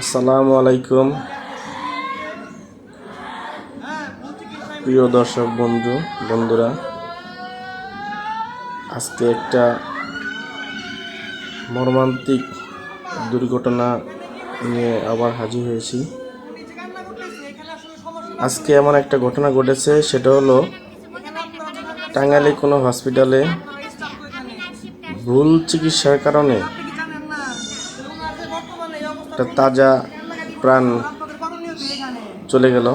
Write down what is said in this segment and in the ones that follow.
আসসালামু আলাইকুম প্রিয় দর্শক বন্ধুরা, আজকে একটা মর্মান্তিক দুর্ঘটনা নিয়ে আবার হাজির হয়েছি। আজকে এমন একটা ঘটনা ঘটেছে, সেটা হলো টাঙ্গাইলে কোনো হসপিটালে ভুল চিকিৎসার কারণে একটা তাজা প্রাণ চলে গেল।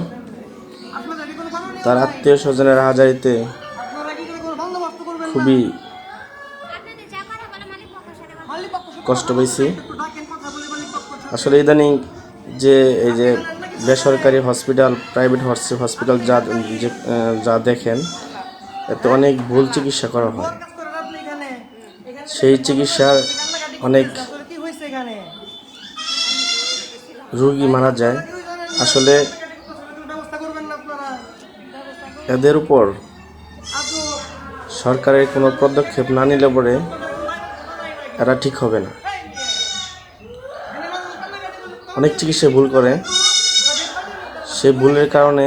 তার আত্মীয় স্বজনের হাজারিতে খুবই কষ্ট পেয়েছি। আসলে ইদানিং যে এই যে বেসরকারি হসপিটাল, প্রাইভেট হসপিটাল যা দেখেন, এতে অনেক ভুল চিকিৎসা করা হয়। সেই চিকিৎসার অনেক রোগী মারা যায়। আসলে এদের উপর সরকারের কোনো পদক্ষেপ না নিলে পরে এরা ঠিক হবে না। অনেক চিকিৎসা ভুল করে, সেই ভুলের কারণে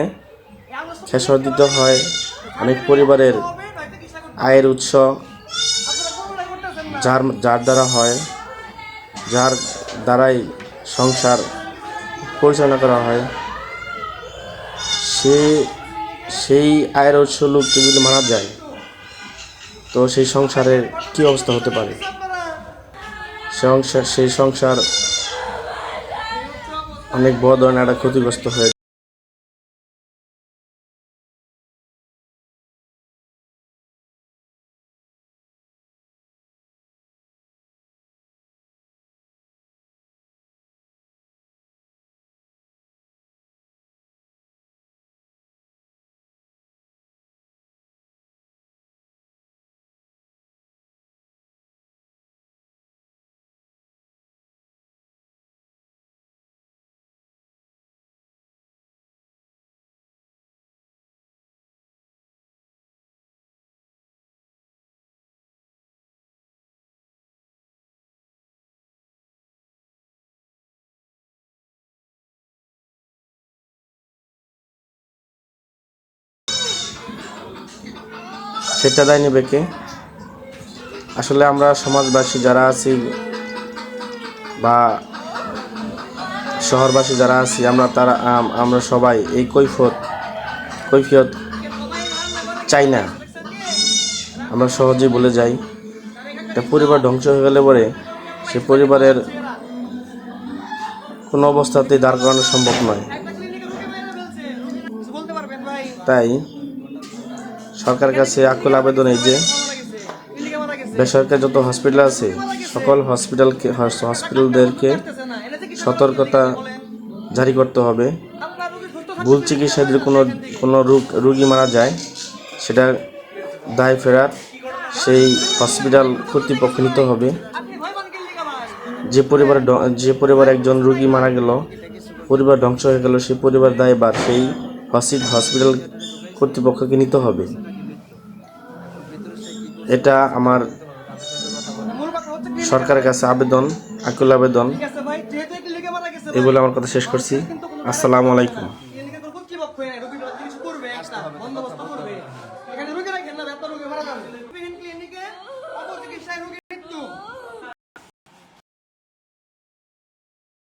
খেসারত দিতে হয় অনেক পরিবারের আয়ের উৎস, যার দ্বারা হয়, যার দ্বারাই সংসার পরিচালনা করা হয়। সেই আয়ের উৎস লোক যদি মারা যায়, তো সেই সংসারের কী অবস্থা হতে পারে? সেই সংসার অনেক বড় ধরনের একটা ক্ষতিগ্রস্ত হয়ে সেটা দায় নেবে কে? আসলে আমরা সমাজবাসী যারা আছি বা শহরবাসী যারা আছি, আমরা সবাই এই কৈফিয়ত চাই না। আমরা সহজেই বলে যাই। একটা পরিবার ধ্বংস হয়ে গেলে পরে সে পরিবারের কোনো অবস্থাতেই দাঁড় করানো সম্ভব নয়। তাই সরকারের কাছে আকুল আবেদন এই যে বেসরকারি যত হসপিটাল আছে, সকল হসপিটালদেরকে সতর্কতা জারি করতে হবে। ভুল চিকিৎসায় যদি কোনো রোগী মারা যায়, সেটা দায় ফেরার সেই হসপিটাল কর্তৃপক্ষ নিতে হবে। যে পরিবার একজন রোগী মারা গেল, পরিবার ধ্বংস হয়ে গেল, সেই পরিবার দায়ভার সেই হসপিটাল কর্তৃপক্ষকে নিতে হবে। এটা আমার সরকারের কাছে আকুল আবেদন। এই বলে আমার কথা শেষ করছি। আসসালামু আলাইকুম।